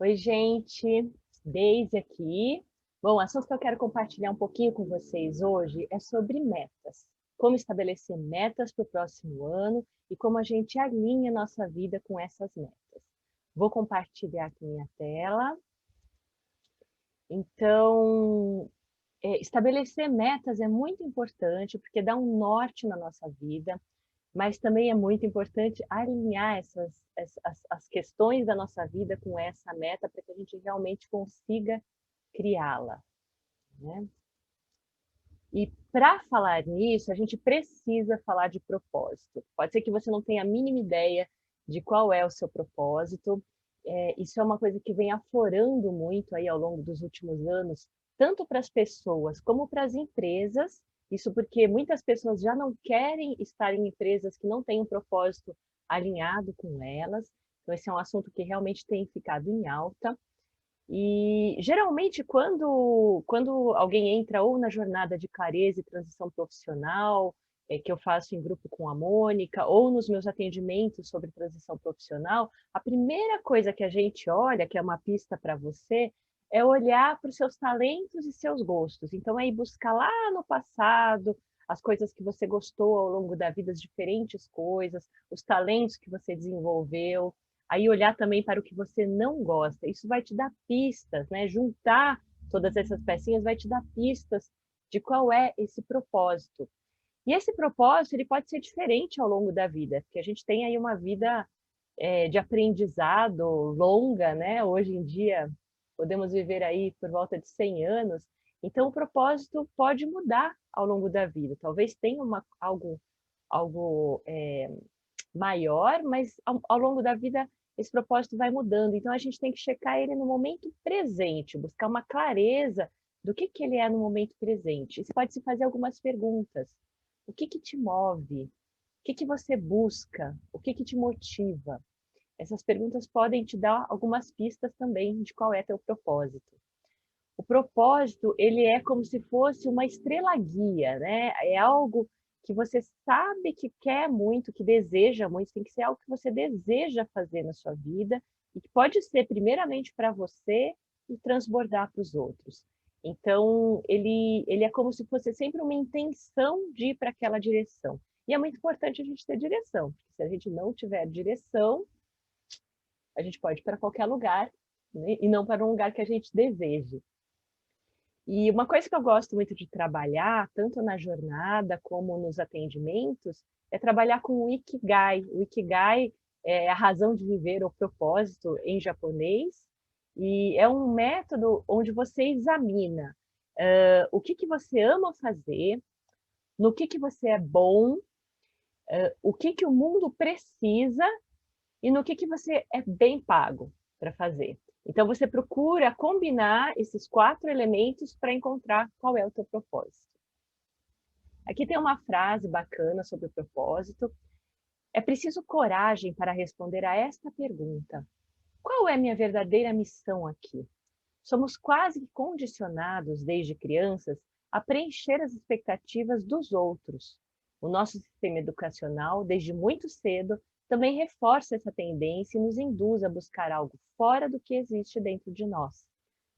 Oi, gente, Deise aqui. Bom, o assunto que eu quero compartilhar um pouquinho com vocês hoje é sobre metas. Como estabelecer metas para o próximo ano e como a gente alinha a nossa vida com essas metas. Vou compartilhar aqui minha tela. Então, estabelecer metas é muito importante porque dá um norte na nossa vida, mas também é muito importante alinhar as questões da nossa vida com essa meta para que a gente realmente consiga criá-la, né? E para falar nisso, a gente precisa falar de propósito. Pode ser que você não tenha a mínima ideia de qual é o seu propósito. Isso é uma coisa que vem aflorando muito aí ao longo dos últimos anos, tanto para as pessoas como para as empresas. Isso porque muitas pessoas já não querem estar em empresas que não têm um propósito alinhado com elas. Então, esse é um assunto que realmente tem ficado em alta. E geralmente quando alguém entra ou na jornada de clareza e transição profissional, que eu faço em grupo com a Mônica, ou nos meus atendimentos sobre transição profissional, a primeira coisa que a gente olha, que é uma pista para você, é olhar para os seus talentos e seus gostos. Então, é ir buscar lá no passado as coisas que você gostou ao longo da vida, as diferentes coisas, os talentos que você desenvolveu. Aí olhar também para o que você não gosta. Isso vai te dar pistas, né? Juntar todas essas pecinhas vai te dar pistas de qual é esse propósito. E esse propósito, ele pode ser diferente ao longo da vida, porque a gente tem aí uma vida de aprendizado longa, né? Hoje em dia, podemos viver aí por volta de 100 anos. Então, o propósito pode mudar ao longo da vida. Talvez tenha algo maior, mas ao longo da vida esse propósito vai mudando. Então a gente tem que checar ele no momento presente, buscar uma clareza do que ele é no momento presente. E você pode se fazer algumas perguntas. O que te move? O que você busca? O que te motiva? Essas perguntas podem te dar algumas pistas também de qual é teu propósito. O propósito, ele é como se fosse uma estrela guia, né? É algo que você sabe que quer muito, que deseja muito, tem que ser algo que você deseja fazer na sua vida e que pode ser primeiramente para você e transbordar para os outros. Então, ele é como se fosse sempre uma intenção de ir para aquela direção. E é muito importante a gente ter direção, porque se a gente não tiver direção, a gente pode ir para qualquer lugar, né? E não para um lugar que a gente deseje. E uma coisa que eu gosto muito de trabalhar, tanto na jornada como nos atendimentos, é trabalhar com o Ikigai. O Ikigai é a razão de viver, ou propósito em japonês, e é um método onde você examina o que você ama fazer, no que você é bom, o que o mundo precisa e no que você é bem pago para fazer. Então, você procura combinar esses 4 elementos para encontrar qual é o teu propósito. Aqui tem uma frase bacana sobre o propósito. É preciso coragem para responder a esta pergunta: qual é minha verdadeira missão aqui? Somos quase condicionados, desde crianças, a preencher as expectativas dos outros. O nosso sistema educacional, desde muito cedo, também reforça essa tendência e nos induz a buscar algo fora do que existe dentro de nós.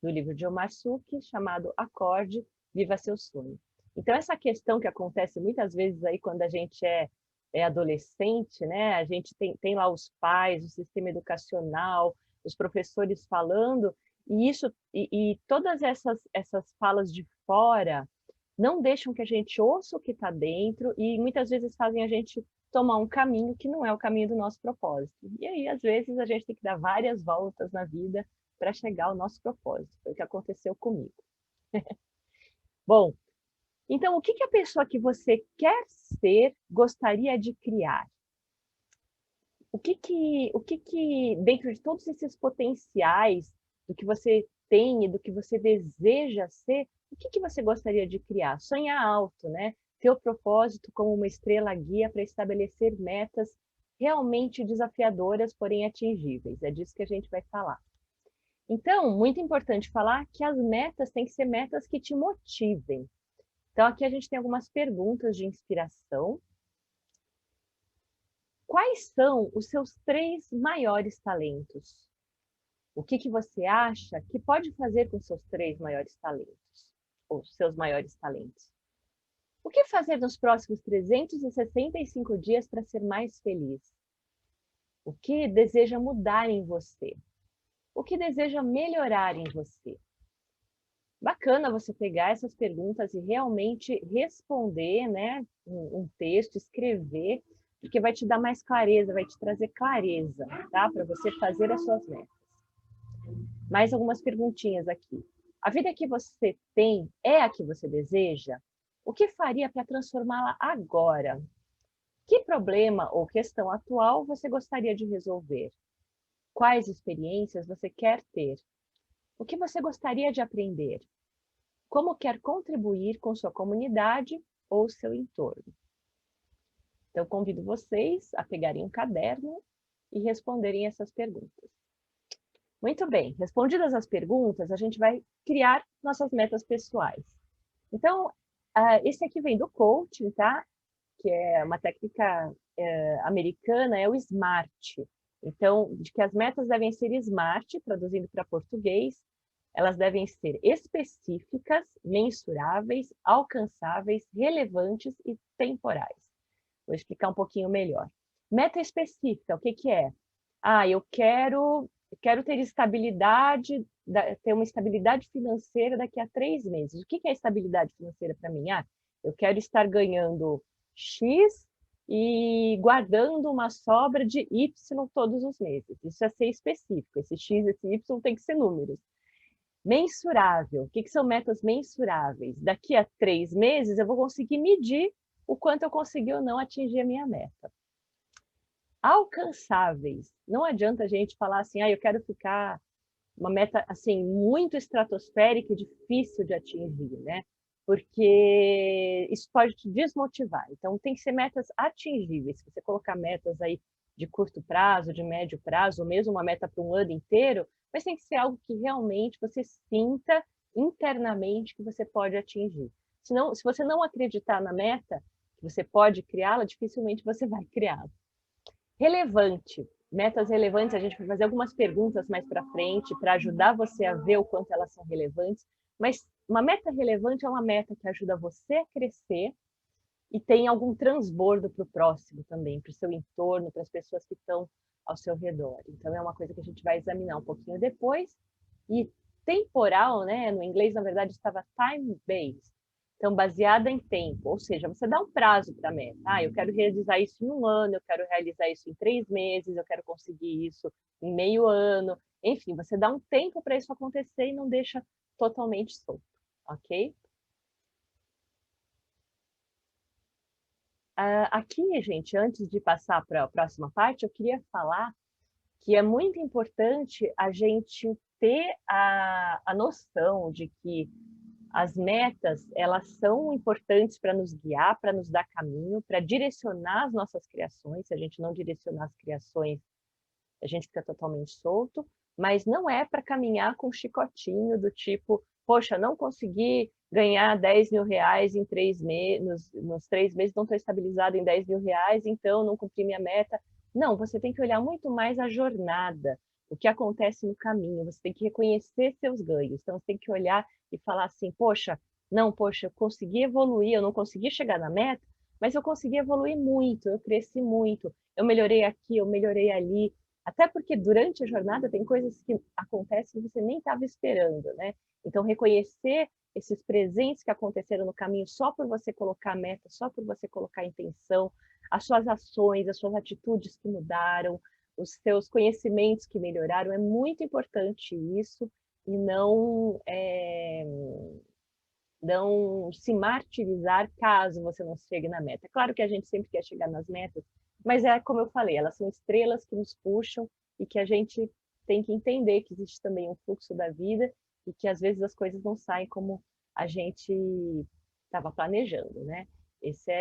Do livro de Omar Suki, chamado Acorde, Viva Seu Sonho. Então, essa questão que acontece muitas vezes aí quando a gente é adolescente, né? A gente tem lá os pais, o sistema educacional, os professores falando, e todas essas falas de fora não deixam que a gente ouça o que está dentro e muitas vezes fazem a gente tomar um caminho que não é o caminho do nosso propósito. E aí, às vezes, a gente tem que dar várias voltas na vida para chegar ao nosso propósito. Foi o que aconteceu comigo. Bom, então, o que a pessoa que você quer ser gostaria de criar? Dentro de todos esses potenciais do que você tem e do que você deseja ser, o que você gostaria de criar? Sonhar alto, né? Ter o propósito como uma estrela guia para estabelecer metas realmente desafiadoras, porém atingíveis. É disso que a gente vai falar. Então, muito importante falar que as metas têm que ser metas que te motivem. Então, aqui a gente tem algumas perguntas de inspiração. Quais são os seus 3 maiores talentos? O que você acha que pode fazer com seus 3 maiores talentos, ou seus maiores talentos? O que fazer nos próximos 365 dias para ser mais feliz? O que deseja mudar em você? O que deseja melhorar em você? Bacana você pegar essas perguntas e realmente responder, né, um texto, escrever, porque vai te dar mais clareza, vai te trazer clareza, tá? Para você fazer as suas metas. Mais algumas perguntinhas aqui. A vida que você tem é a que você deseja? O que faria para transformá-la agora? Que problema ou questão atual você gostaria de resolver? Quais experiências você quer ter? O que você gostaria de aprender? Como quer contribuir com sua comunidade ou seu entorno? Então, convido vocês a pegarem um caderno e responderem essas perguntas. Muito bem, respondidas as perguntas, a gente vai criar nossas metas pessoais. Então, esse aqui vem do coaching, tá? Que é uma técnica americana, é o SMART. Então, de que as metas devem ser SMART, traduzindo para português, elas devem ser específicas, mensuráveis, alcançáveis, relevantes e temporais. Vou explicar um pouquinho melhor. Meta específica, o que que é? Eu quero ter estabilidade, ter uma estabilidade financeira daqui a 3 meses. O que que é estabilidade financeira para mim? Eu quero estar ganhando X e guardando uma sobra de Y todos os meses. Isso é ser específico. Esse X e esse Y tem que ser números. Mensurável. O que são metas mensuráveis? Daqui a 3 meses eu vou conseguir medir o quanto eu consegui ou não atingir a minha meta. Alcançáveis. Não adianta a gente falar assim, eu quero ficar uma meta assim muito estratosférica e difícil de atingir, né? Porque isso pode te desmotivar. Então tem que ser metas atingíveis. Se você colocar metas aí de curto prazo, de médio prazo, ou mesmo uma meta para um ano inteiro, mas tem que ser algo que realmente você sinta internamente que você pode atingir. Senão, se você não acreditar na meta, que você pode criá-la, dificilmente você vai criá-la. Relevante. Metas relevantes, a gente vai fazer algumas perguntas mais para frente para ajudar você a ver o quanto elas são relevantes, mas uma meta relevante é uma meta que ajuda você a crescer e tem algum transbordo para o próximo também, para o seu entorno, para as pessoas que estão ao seu redor. Então, é uma coisa que a gente vai examinar um pouquinho depois. E temporal, né? No inglês, na verdade, estava time-based. Então, baseada em tempo, ou seja, você dá um prazo para a meta. Eu quero realizar isso em 1 ano, eu quero realizar isso em 3 meses, eu quero conseguir isso em meio ano. Enfim, você dá um tempo para isso acontecer e não deixa totalmente solto, ok? Aqui, gente, antes de passar para a próxima parte, eu queria falar que é muito importante a gente ter a noção de que as metas, elas são importantes para nos guiar, para nos dar caminho, para direcionar as nossas criações. Se a gente não direcionar as criações, a gente fica totalmente solto, mas não é para caminhar com um chicotinho do tipo, poxa, não consegui ganhar 10 mil reais em 3 meses, nos 3 meses não estou estabilizado em 10 mil reais, então não cumpri minha meta. Não, você tem que olhar muito mais a jornada, o que acontece no caminho, você tem que reconhecer seus ganhos, então você tem que olhar e falar assim, poxa, eu consegui evoluir, eu não consegui chegar na meta, mas eu consegui evoluir muito, eu cresci muito, eu melhorei aqui, eu melhorei ali, até porque durante a jornada tem coisas que acontecem que você nem estava esperando, né? Então, reconhecer esses presentes que aconteceram no caminho só por você colocar a meta, só por você colocar a intenção, as suas ações, as suas atitudes que mudaram, os seus conhecimentos que melhoraram, é muito importante isso e não se martirizar caso você não chegue na meta. É claro que a gente sempre quer chegar nas metas, mas é como eu falei, elas são estrelas que nos puxam e que a gente tem que entender que existe também um fluxo da vida e que às vezes as coisas não saem como a gente estava planejando, né? Esse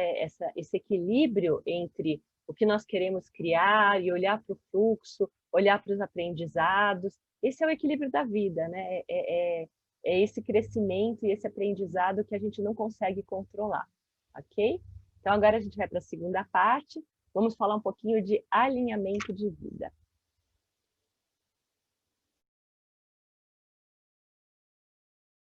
equilíbrio entre o que nós queremos criar e olhar para o fluxo, olhar para os aprendizados, esse é o equilíbrio da vida, né? É esse crescimento e esse aprendizado que a gente não consegue controlar, ok? Então, agora a gente vai para a segunda parte. Vamos falar um pouquinho de alinhamento de vida.